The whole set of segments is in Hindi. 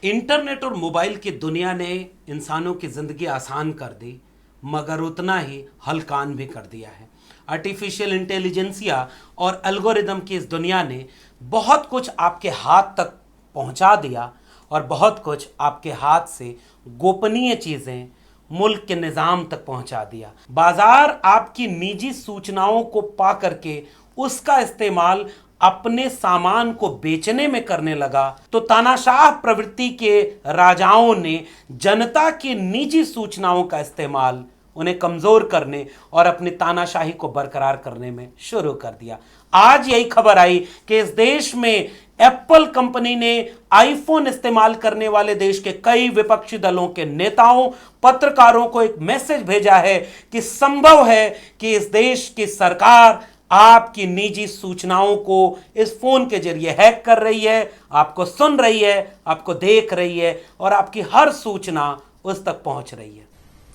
इंटरनेट और मोबाइल की दुनिया ने इंसानों की ज़िंदगी आसान कर दी, मगर उतना ही हलकान भी कर दिया है। आर्टिफिशियल इंटेलिजेंसिया और एल्गोरिदम की इस दुनिया ने बहुत कुछ आपके हाथ तक पहुंचा दिया और बहुत कुछ आपके हाथ से गोपनीय चीज़ें मुल्क के निज़ाम तक पहुंचा दिया। बाजार आपकी निजी सूचनाओं को पा करके उसका इस्तेमाल अपने सामान को बेचने में करने लगा, तो तानाशाह प्रवृत्ति के राजाओं ने जनता की निजी सूचनाओं का इस्तेमाल उन्हें कमजोर करने और अपनी तानाशाही को बरकरार करने में शुरू कर दिया। आज यही खबर आई कि इस देश में एप्पल कंपनी ने आईफोन इस्तेमाल करने वाले देश के कई विपक्षी दलों के नेताओं, पत्रकारों को एक मैसेज भेजा है कि संभव है कि इस देश की सरकार आपकी निजी सूचनाओं को इस फोन के जरिए हैक कर रही है, आपको सुन रही है, आपको देख रही है और आपकी हर सूचना उस तक पहुंच रही है।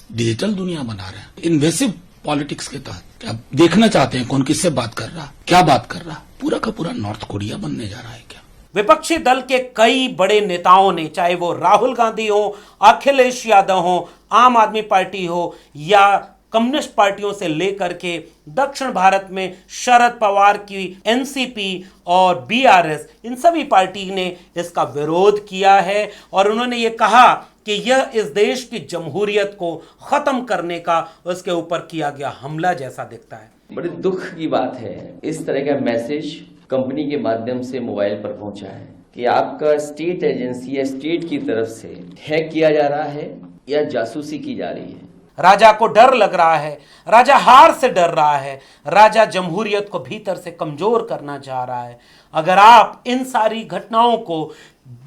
डिजिटल दुनिया बना रहे हैं इन्वेसिव पॉलिटिक्स के तहत। आप देखना चाहते हैं कौन किससे बात कर रहा, क्या बात कर रहा, पूरा का पूरा नॉर्थ कोरिया बनने जा रहा है क्या? विपक्षी दल के कई बड़े नेताओं ने, चाहे वो राहुल गांधी हो, अखिलेश यादव हो, आम आदमी पार्टी हो या कम्युनिस्ट पार्टियों से लेकर के दक्षिण भारत में शरद पवार की एनसीपी और बीआरएस, इन सभी पार्टी ने इसका विरोध किया है और उन्होंने ये कहा कि यह इस देश की जमहूरियत को खत्म करने का उसके ऊपर किया गया हमला जैसा दिखता है। बड़े दुख की बात है, इस तरह का मैसेज कंपनी के माध्यम से मोबाइल पर पहुंचा है कि आपका स्टेट एजेंसी या स्टेट की तरफ से हैक किया जा रहा है या जासूसी की जा रही है। राजा को डर लग रहा है, राजा हार से डर रहा है, राजा जमहूरियत को भीतर से कमजोर करना चाह रहा है। अगर आप इन सारी घटनाओं को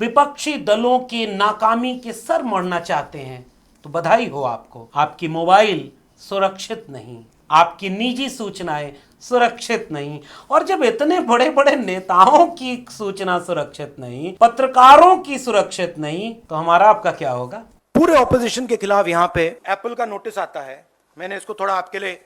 विपक्षी दलों की नाकामी के सर मोड़ना चाहते हैं तो बधाई हो आपको। आपकी मोबाइल सुरक्षित नहीं, आपकी निजी सूचनाएं सुरक्षित नहीं, और जब इतने बड़े बड़े नेताओं की सूचना सुरक्षित नहीं, पत्रकारों की सुरक्षित नहीं, तो हमारा आपका क्या होगा? पूरे ऑपोजिशन के खिलाफ यहाँ पे एप्पल का नोटिस आता है। मैंने इसको थोड़ा आपके लिए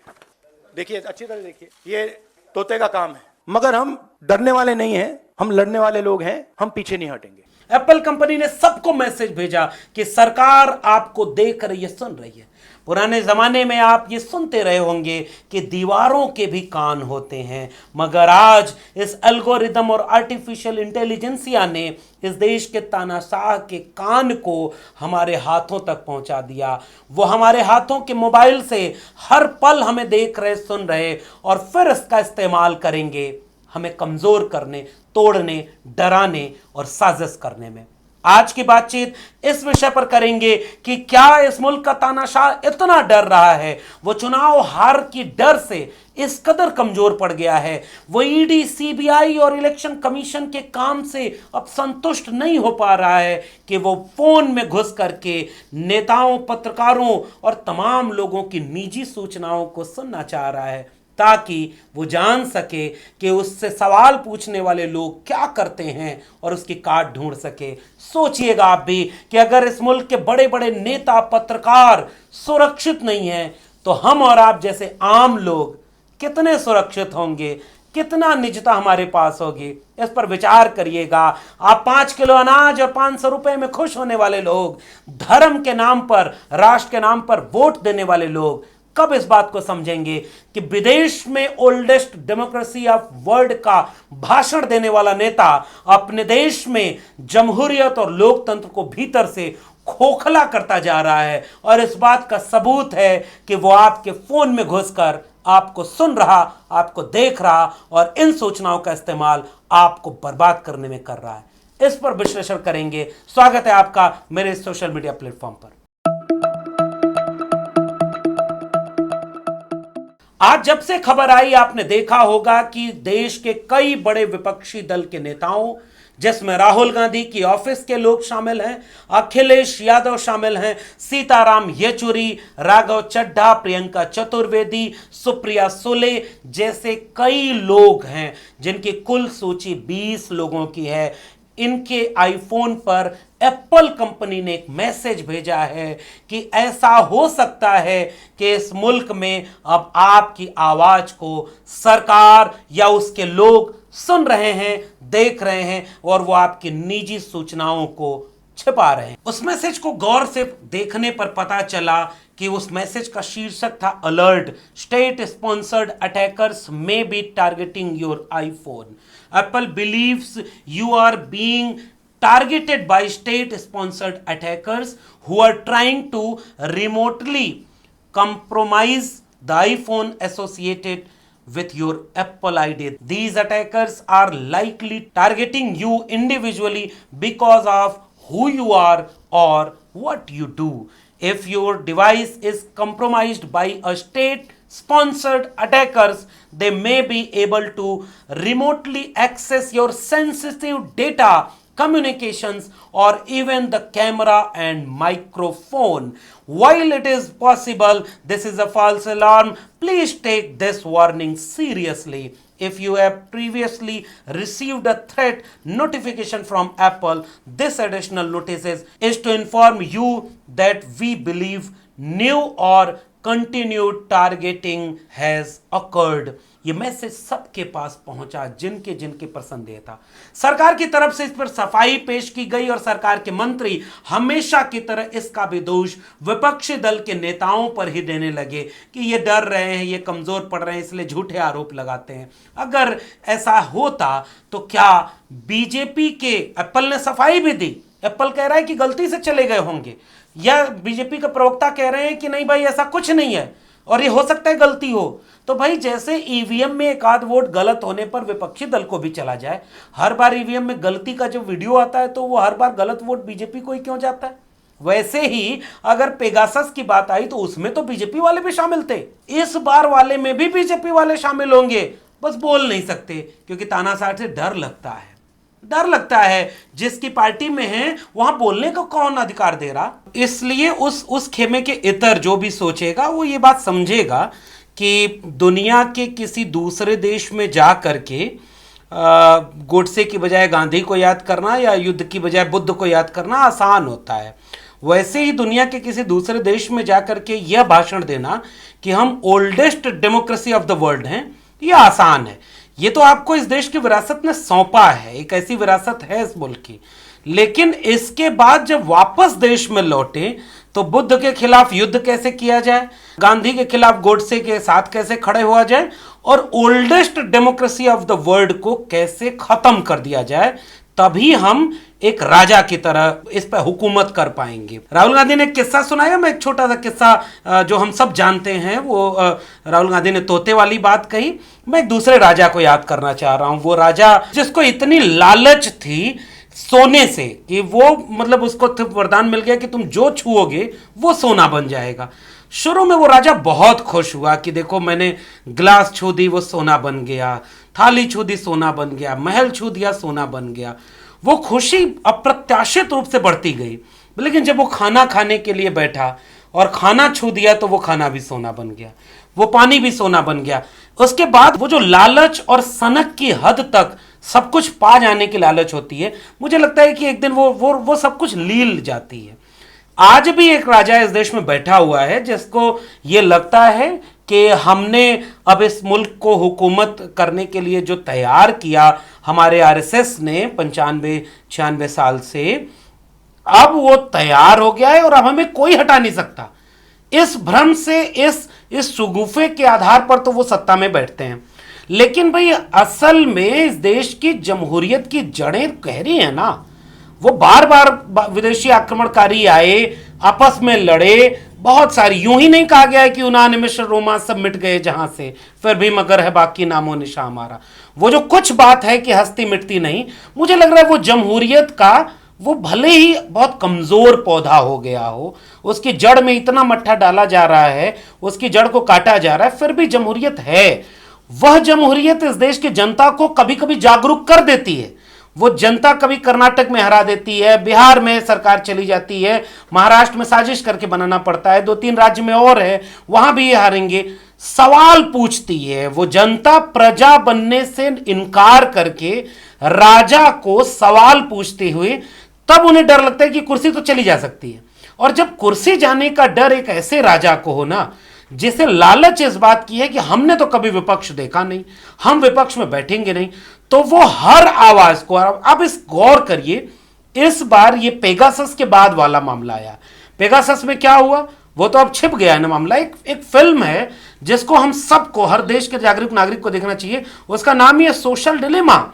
देखिए, अच्छी तरह देखिए, ये तोते का काम है, मगर हम डरने वाले नहीं हैं, हम लड़ने वाले लोग हैं, हम पीछे नहीं हटेंगे। एप्पल कंपनी ने सबको मैसेज भेजा कि सरकार आपको देख रही है, सुन रही है। पुराने जमाने में आप ये सुनते रहे होंगे कि दीवारों के भी कान होते हैं, मगर आज इस एल्गोरिदम और आर्टिफिशियल इंटेलिजेंसिया ने इस देश के तानाशाह के कान को हमारे हाथों तक पहुंचा दिया। वो हमारे हाथों के मोबाइल से हर पल हमें देख रहे, सुन रहे और फिर इसका इस्तेमाल करेंगे हमें कमजोर करने, तोड़ने, डराने और साजिश करने में। आज की बातचीत इस विषय पर करेंगे कि क्या इस मुल्क का तानाशाह इतना डर रहा है, वो चुनाव हार की डर से इस कदर कमजोर पड़ गया है, वो ईडी, सीबीआई और इलेक्शन कमीशन के काम से अब संतुष्ट नहीं हो पा रहा है कि वो फोन में घुस करके नेताओं, पत्रकारों और तमाम लोगों की निजी सूचनाओं को सुनना चाह रहा है, ताकि वो जान सके कि उससे सवाल पूछने वाले लोग क्या करते हैं और उसकी काट ढूंढ सके। सोचिएगा आप भी कि अगर इस मुल्क के बड़े बड़े नेता, पत्रकार सुरक्षित नहीं हैं, तो हम और आप जैसे आम लोग कितने सुरक्षित होंगे, कितना निजता हमारे पास होगी। इस पर विचार करिएगा। आप 5 किलो अनाज और 500 रुपए में खुश होने वाले लोग, धर्म के नाम पर, राष्ट्र के नाम पर वोट देने वाले लोग कब इस बात को समझेंगे कि विदेश में ओल्डेस्ट डेमोक्रेसी ऑफ वर्ल्ड का भाषण देने वाला नेता अपने देश में जमहूरियत और लोकतंत्र को भीतर से खोखला करता जा रहा है, और इस बात का सबूत है कि वो आपके फोन में घुसकर आपको सुन रहा, आपको देख रहा और इन सूचनाओं का इस्तेमाल आपको बर्बाद करने में कर रहा है। इस पर विश्लेषण करेंगे। स्वागत है आपका मेरे सोशल मीडिया प्लेटफॉर्म पर। आज जब से खबर आई, आपने देखा होगा कि देश के कई बड़े विपक्षी दल के नेताओं, जिसमें राहुल गांधी की ऑफिस के लोग शामिल हैं, अखिलेश यादव शामिल हैं, सीताराम येचुरी, राघव चड्ढा, प्रियंका चतुर्वेदी, सुप्रिया सुले जैसे कई लोग हैं जिनकी कुल सूची 20 लोगों की है। इनके आईफोन पर एप्पल कंपनी ने एक मैसेज भेजा है कि ऐसा हो सकता है कि इस मुल्क में अब आपकी आवाज को सरकार या उसके लोग सुन रहे हैं, देख रहे हैं और वो आपकी निजी सूचनाओं को छिपा रहे हैं। उस मैसेज को गौर से देखने पर पता चला कि उस मैसेज का शीर्षक था alert, state sponsored attackers may be targeting your iPhone. Apple believes you are being targeted by state sponsored attackers who are trying to remotely compromise the iPhone associated with your Apple ID. These attackers are likely targeting you individually because of who you are or what you do. If your device is compromised by a state sponsored attackers, they may be able to remotely access your sensitive data, communications, or even the camera and microphone. While it is possible this is a false alarm, please take this warning seriously. If you have previously received a threat notification from Apple, this additional notice is to inform you that we believe new or continued targeting has occurred. ये मैसेज सबके पास पहुंचा जिनके जिनके पर संदेह था। सरकार की तरफ से इस पर सफाई पेश की गई और सरकार के मंत्री हमेशा की तरह इसका भी दोष विपक्षी दल के नेताओं पर ही देने लगे कि ये डर रहे हैं, ये कमजोर पड़ रहे हैं, इसलिए झूठे आरोप लगाते हैं। अगर ऐसा होता तो क्या बीजेपी के एप्पल ने सफाई भी दी? एप्पल कह रहा है कि गलती से चले गए होंगे, या बीजेपी के प्रवक्ता कह रहे हैं कि नहीं भाई ऐसा कुछ नहीं है और ये हो सकता है गलती हो। तो भाई जैसे ईवीएम में एक आध वोट गलत होने पर विपक्षी दल को भी चला जाए, हर बार ईवीएम में गलती का जब वीडियो आता है तो वो हर बार गलत वोट बीजेपी को ही क्यों जाता है? वैसे ही अगर पेगासस की बात आई तो उसमें तो बीजेपी वाले भी शामिल थे, इस बार वाले में भी बीजेपी वाले शामिल होंगे, बस बोल नहीं सकते क्योंकि तानाशाह से डर लगता है। जिसकी पार्टी में है वहां बोलने का कौन अधिकार दे रहा? इसलिए उस खेमे के इतर जो भी सोचेगा वो ये बात समझेगा कि दुनिया के किसी दूसरे देश में जा करके गोडसे की बजाय गांधी को याद करना या युद्ध की बजाय बुद्ध को याद करना आसान होता है। वैसे ही दुनिया के किसी दूसरे देश में जा करके यह भाषण देना कि हम oldest democracy of the world हैं, यह आसान है। ये तो आपको इस देश की विरासत ने सौंपा है, एक ऐसी विरासत है इस मुल्क की। लेकिन इसके बाद जब वापस देश में लौटे तो बुद्ध के खिलाफ युद्ध कैसे किया जाए, गांधी के खिलाफ गोडसे के साथ कैसे खड़े हुआ जाए और oldest democracy of the world को कैसे खत्म कर दिया जाए, तभी हम एक राजा की तरह इस पर हुकूमत कर पाएंगे। राहुल गांधी ने एक किस्सा सुनाया, मैं एक छोटा सा किस्सा जो हम सब जानते हैं, वो राहुल गांधी ने तोते वाली बात कही। मैं एक दूसरे राजा को याद करना चाह रहा हूं, वो राजा जिसको इतनी लालच थी सोने से कि वो मतलब उसको वरदान मिल गया कि तुम जो छुओगे वो सोना बन जाएगा। शुरू में वो राजा बहुत खुश हुआ कि देखो मैंने गिलास छू दी वो सोना बन गया, थाली छू दी सोना बन गया, महल छू दिया सोना बन गया। वो खुशी अप्रत्याशित रूप से बढ़ती गई। लेकिन जब वो खाना खाने के लिए बैठा और खाना छू दिया तो वो खाना भी सोना बन गया, वो पानी भी सोना बन गया। उसके बाद वो जो लालच और सनक की हद तक सब कुछ पा जाने की लालच होती है, मुझे लगता है कि एक दिन वो सब कुछ लील जाती है। आज भी एक राजा इस देश में बैठा हुआ है जिसको ये लगता है कि हमने अब इस मुल्क को हुकूमत करने के लिए जो तैयार किया हमारे आरएसएस ने 95-96 साल से, अब वो तैयार हो गया है और अब हमें कोई हटा नहीं सकता। इस भ्रम से, इस शुगुफे के आधार पर तो वो सत्ता में बैठते हैं। लेकिन भाई असल में इस देश की जमहूरियत की जड़ें गहरी हैं ना। वो बार बार विदेशी आक्रमणकारी आए, आपस में लड़े, बहुत सारी, यूं ही नहीं कहा गया है कि यूनान, मिस्र, रोमा सब मिट गए जहां से, फिर भी मगर है बाकी नामो निशा हमारा। वो जो कुछ बात है कि हस्ती मिटती नहीं, मुझे लग रहा है वो जमहूरियत का वो भले ही बहुत कमजोर पौधा हो गया हो, उसकी जड़ में इतना मट्ठा डाला जा रहा है, उसकी जड़ को काटा जा रहा है, फिर भी जमहूरियत है। वह जमहूरियत इस देश की जनता को कभी कभी जागरूक कर देती है। वो जनता कभी कर्नाटक में हरा देती है, बिहार में सरकार चली जाती है, महाराष्ट्र में साजिश करके बनाना पड़ता है, 2-3 राज्य में और है, वहां भी ये हारेंगे। सवाल पूछती है वो जनता, प्रजा बनने से इनकार करके राजा को सवाल पूछते हुए, तब उन्हें डर लगता है कि कुर्सी तो चली जा सकती है। और जब कुर्सी जाने का डर एक ऐसे राजा को हो ना, जिसे लालच इस बात की है कि हमने तो कभी विपक्ष देखा नहीं, हम विपक्ष में बैठेंगे नहीं, तो वो हर आवाज को, अब इस गौर करिए इस बार ये पेगासस के बाद वाला मामला आया। पेगासस में क्या हुआ वो तो अब छिप गया है ना मामला। एक फिल्म है जिसको हम सबको, हर देश के जागरूक नागरिक को देखना चाहिए। उसका नाम ही है सोशल डिलेमा।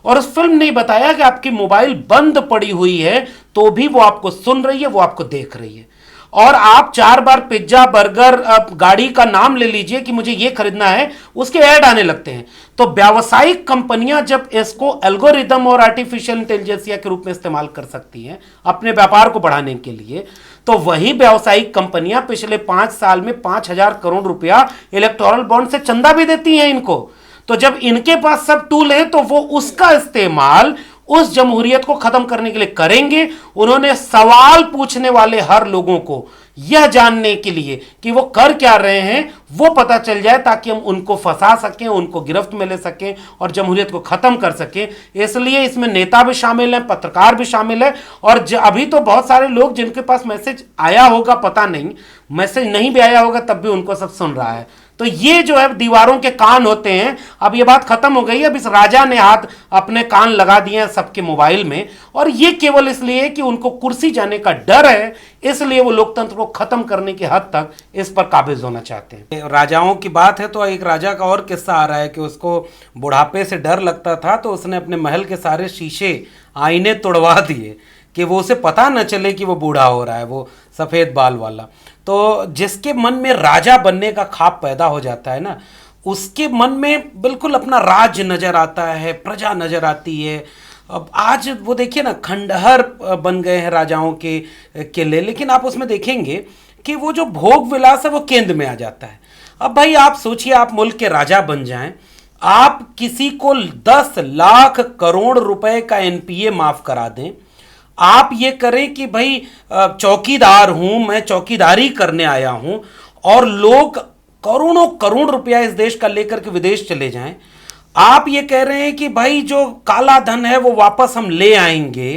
और उस फिल्म ने बताया कि आपकी मोबाइल बंद पड़ी हुई है तो भी वो आपको सुन रही है, वो आपको देख रही है। और आप 4 बार पिज्जा, बर्गर, गाड़ी का नाम ले लीजिए कि मुझे ये खरीदना है, उसके ऐड आने लगते हैं। तो व्यावसायिक कंपनियां जब इसको एल्गोरिदम और आर्टिफिशियल इंटेलिजेंसिया के रूप में इस्तेमाल कर सकती हैं अपने व्यापार को बढ़ाने के लिए, तो वही व्यावसायिक कंपनियां पिछले 5 साल में 5,000 करोड़ रुपया इलेक्टोरल बॉन्ड से चंदा भी देती हैं इनको। तो जब इनके पास सब टूल हैं तो वो उसका इस्तेमाल उस जमहूरियत को खत्म करने के लिए करेंगे। उन्होंने सवाल पूछने वाले हर लोगों को यह जानने के लिए कि वो कर क्या रहे हैं वो पता चल जाए, ताकि हम उनको फंसा सकें, उनको गिरफ्त में ले सकें और जमहूरियत को खत्म कर सकें। इसलिए इसमें नेता भी शामिल हैं, पत्रकार भी शामिल है। और अभी तो बहुत सारे लोग जिनके पास मैसेज आया होगा, पता नहीं, मैसेज नहीं भी आया होगा तब भी उनको सब सुन रहा है। तो ये जो है दीवारों के कान होते हैं। अब ये बात खत्म हो गई है। अब इस राजा ने हाथ अपने कान लगा दिए हैं सबके मोबाइल में, और ये केवल इसलिए कि उनको कुर्सी जाने का डर है, इसलिए वो लोकतंत्र को खत्म करने की हद तक इस पर काबिज होना चाहते हैं। राजाओं की बात है तो एक राजा का और किस्सा आ रहा है कि उसको बुढ़ापे से डर लगता था, तो उसने अपने महल के सारे शीशे, आईने तोड़वा दिए कि वो उसे पता न चले कि वो बूढ़ा हो रहा है, वो सफ़ेद बाल वाला। तो जिसके मन में राजा बनने का ख्वाब पैदा हो जाता है ना, उसके मन में बिल्कुल अपना राज्य नजर आता है, प्रजा नजर आती है। अब आज वो देखिए ना, खंडहर बन गए हैं राजाओं के किले, लेकिन आप उसमें देखेंगे कि वो जो भोग विलास है वो केंद्र में आ जाता है। अब भाई आप सोचिए, आप मुल्क के राजा बन जाएं, आप किसी को 10 लाख करोड़ रुपए का एनपीए माफ करा दें, आप ये करें कि भाई चौकीदार हूं मैं, चौकीदारी करने आया हूं, और लोग करोड़ों करोड़ रुपया इस देश का लेकर के विदेश चले जाएं। आप ये कह रहे हैं कि भाई जो काला धन है वो वापस हम ले आएंगे,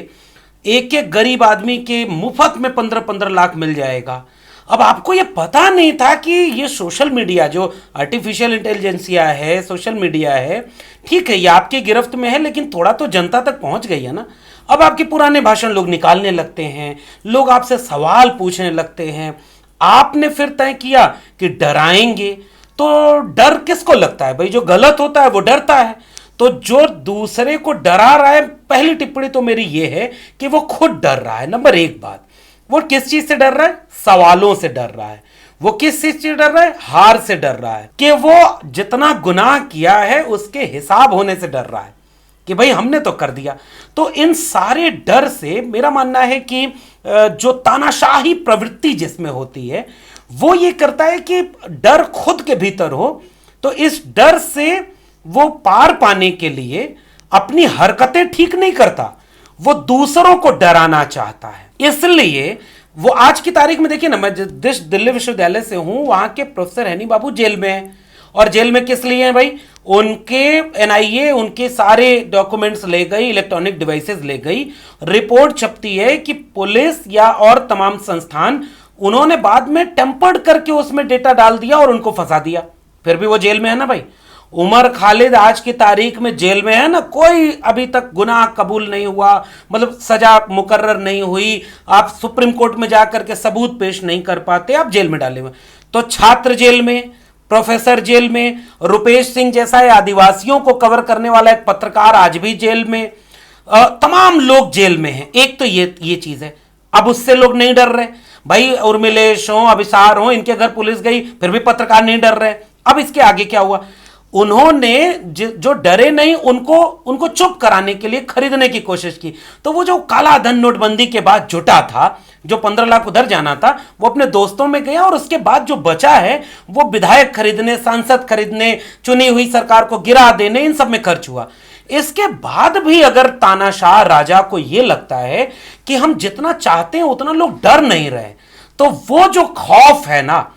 एक एक गरीब आदमी के मुफ्त में 15-15 लाख मिल जाएगा। अब आपको ये पता नहीं था कि ये सोशल मीडिया, जो आर्टिफिशियल इंटेलिजेंसिया है, सोशल मीडिया है, ठीक है ये आपके गिरफ्त में है, लेकिन थोड़ा तो जनता तक पहुंच गई है ना। अब आपके पुराने भाषण लोग निकालने लगते हैं, लोग आपसे सवाल पूछने लगते हैं। आपने फिर तय किया कि डराएंगे। तो डर किसको लगता है भाई? जो गलत होता है वो डरता है। तो जो दूसरे को डरा रहा है, पहली टिप्पणी तो मेरी ये है कि वो खुद डर रहा है। नंबर 1 बात, वो किस चीज से डर रहा है? सवालों से डर रहा है। वो किस चीज से डर रहा है? हार से डर रहा है, कि वो जितना गुनाह किया है उसके हिसाब होने से डर रहा है कि भाई हमने तो कर दिया। तो इन सारे डर से मेरा मानना है कि जो तानाशाही प्रवृत्ति जिसमें होती है वो ये करता है कि डर खुद के भीतर हो, तो इस डर से वो पार पाने के लिए अपनी हरकतें ठीक नहीं करता, वो दूसरों को डराना चाहता है। इसलिए वो आज की तारीख में देखिए ना, मैं जिस दिल्ली विश्वविद्यालय से हूं वहां के प्रोफेसर हैनी बाबू जेल में हैं। और जेल में किस लिए हैं भाई? उनके एनआईए उनके सारे डॉक्यूमेंट्स ले गई, इलेक्ट्रॉनिक डिवाइसेस ले गई। रिपोर्ट छपती है कि पुलिस या और तमाम संस्थान, उन्होंने बाद में टेम्पर्ड करके उसमें डेटा डाल दिया और उनको फंसा दिया, फिर भी वो जेल में है ना भाई। उमर खालिद आज की तारीख में जेल में है ना, कोई अभी तक गुनाह कबूल नहीं हुआ, मतलब सजा मुकर्रर नहीं हुई, आप सुप्रीम कोर्ट में जाकर के सबूत पेश नहीं कर पाते, आप जेल में डाले हुए। तो छात्र जेल में, प्रोफेसर जेल में, रुपेश सिंह जैसा आदिवासियों को कवर करने वाला एक पत्रकार आज भी जेल में, तमाम लोग जेल में हैं। एक तो ये चीज है। अब उससे लोग नहीं डर रहे भाई, उर्मिलेश हो, अभिसार हो, इनके घर पुलिस गई फिर भी पत्रकार नहीं डर रहे। अब इसके आगे क्या हुआ? उन्होंने जो डरे नहीं उनको चुप कराने के लिए खरीदने की कोशिश की। तो वो जो काला धन नोटबंदी के बाद जुटा था, जो 15 लाख उधर जाना था, वो अपने दोस्तों में गया, और उसके बाद जो बचा है वो विधायक खरीदने, सांसद खरीदने, चुनी हुई सरकार को गिरा देने, इन सब में खर्च हुआ। इसके बाद भी अगर तानाशाह राजा को यह लगता है कि हम जितना चाहते हैं उतना लोग डर नहीं रहे, तो वो जो खौफ है ना,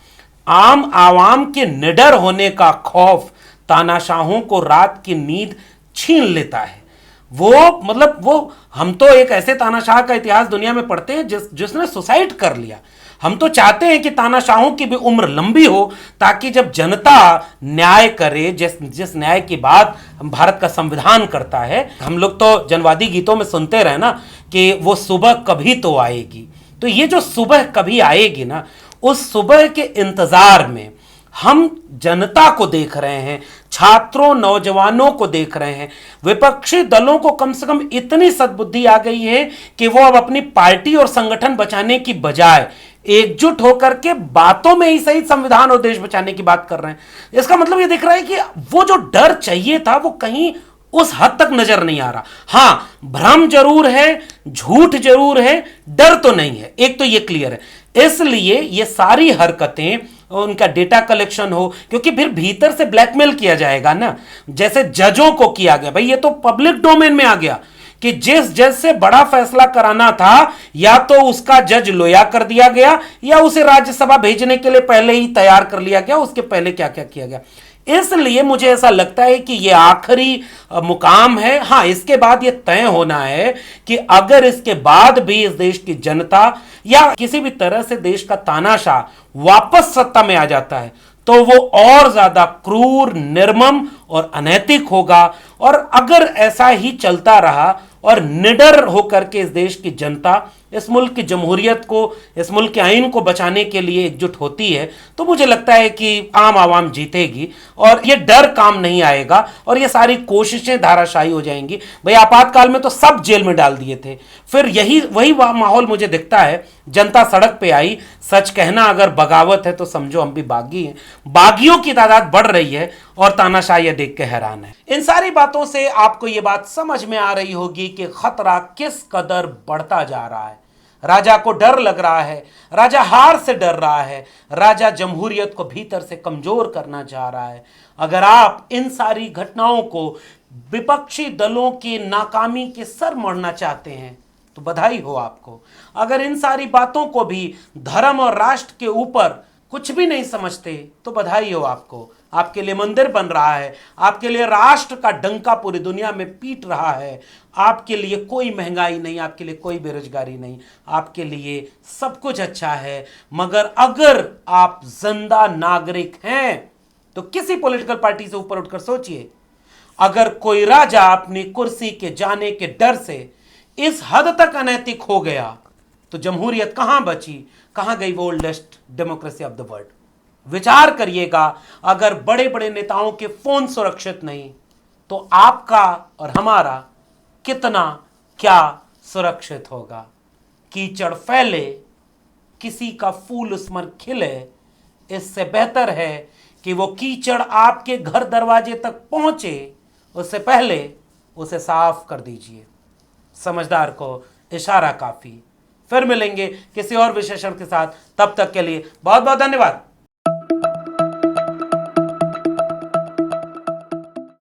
आम आवाम के निडर होने का खौफ, तानाशाहों को रात की नींद छीन लेता है। वो मतलब वो हम तो एक ऐसे तानाशाह का इतिहास दुनिया में पढ़ते हैं जिसने सुसाइड कर लिया। हम तो चाहते हैं कि तानाशाहों की भी उम्र लंबी हो, ताकि जब जनता न्याय करे, जिस न्याय की बात भारत का संविधान करता है, हम लोग तो जनवादी गीतों में सुनते रहे ना कि वो सुबह कभी तो आएगी। तो ये जो सुबह कभी आएगी ना, उस सुबह के इंतजार में हम जनता को देख रहे हैं, छात्रों नौजवानों को देख रहे हैं। विपक्षी दलों को कम से कम इतनी सद्बुद्धि आ गई है कि वो अब अपनी पार्टी और संगठन बचाने की बजाय एकजुट होकर के बातों में ही सही संविधान और देश बचाने की बात कर रहे हैं। इसका मतलब ये दिख रहा है कि वो जो डर चाहिए था वो कहीं उस हद तक नजर नहीं आ रहा। हां, भ्रम जरूर है, झूठ जरूर है, डर तो नहीं है, एक तो ये क्लियर है। इसलिए ये सारी हरकतें, उनका डेटा कलेक्शन हो, क्योंकि फिर भीतर से ब्लैकमेल किया जाएगा ना, जैसे जजों को किया गया। भाई ये तो पब्लिक डोमेन में आ गया कि जिस जज से बड़ा फैसला कराना था, या तो उसका जज लोया कर दिया गया या उसे राज्यसभा भेजने के लिए पहले ही तैयार कर लिया गया, उसके पहले क्या क्या किया गया। इसलिए मुझे ऐसा लगता है कि यह आखिरी मुकाम है। हां, इसके बाद यह तय होना है कि अगर इसके बाद भी इस देश की जनता या किसी भी तरह से देश का तानाशाह वापस सत्ता में आ जाता है, तो वो और ज्यादा क्रूर, निर्मम और अनैतिक होगा। और अगर ऐसा ही चलता रहा और निडर होकर के इस देश की जनता इस मुल्क की जमहूरियत को, इस मुल्क के आइन को बचाने के लिए एकजुट होती है, तो मुझे लगता है कि आम आवाम जीतेगी और ये डर काम नहीं आएगा और ये सारी कोशिशें धाराशाही हो जाएंगी। भाई आपातकाल में तो सब जेल में डाल दिए थे, फिर वही माहौल मुझे दिखता है। जनता सड़क पे आई। सच कहना अगर बगावत है तो समझो हम भी बागी हैं। बागियों की तादाद बढ़ रही है और तानाशाह ये देख के हैरान है। इन सारी बातों से आपको ये बात समझ में आ रही होगी कि खतरा किस कदर बढ़ता जा रहा है। राजा को डर लग रहा है, राजा हार से डर रहा है, राजा जमहूरियत को भीतर से कमजोर करना चाह रहा है। अगर आप इन सारी घटनाओं को विपक्षी दलों की नाकामी के सर मोड़ना चाहते हैं तो बधाई हो आपको। अगर इन सारी बातों को भी धर्म और राष्ट्र के ऊपर कुछ भी नहीं समझते तो बधाई हो आपको। आपके लिए मंदिर बन रहा है, आपके लिए राष्ट्र का डंका पूरी दुनिया में पीट रहा है। आपके लिए कोई महंगाई नहीं, आपके लिए कोई बेरोजगारी नहीं, आपके लिए सब कुछ अच्छा है। मगर अगर आप जिंदा नागरिक हैं तो किसी पॉलिटिकल पार्टी से ऊपर उठकर सोचिए, अगर कोई राजा अपनी कुर्सी के जाने के डर से इस हद तक अनैतिक हो गया तो जमहूरियत कहां बची, कहां गई वो oldest democracy of the world. विचार करिएगा, अगर बड़े बड़े नेताओं के फोन सुरक्षित नहीं तो आपका और हमारा कितना क्या सुरक्षित होगा। कीचड़ फैले, किसी का फूल उस पर खिले, इससे बेहतर है कि वो कीचड़ आपके घर दरवाजे तक पहुंचे उससे पहले उसे साफ कर दीजिए। समझदार को इशारा काफी। फिर मिलेंगे किसी और विशेषण के साथ, तब तक के लिए बहुत बहुत धन्यवाद।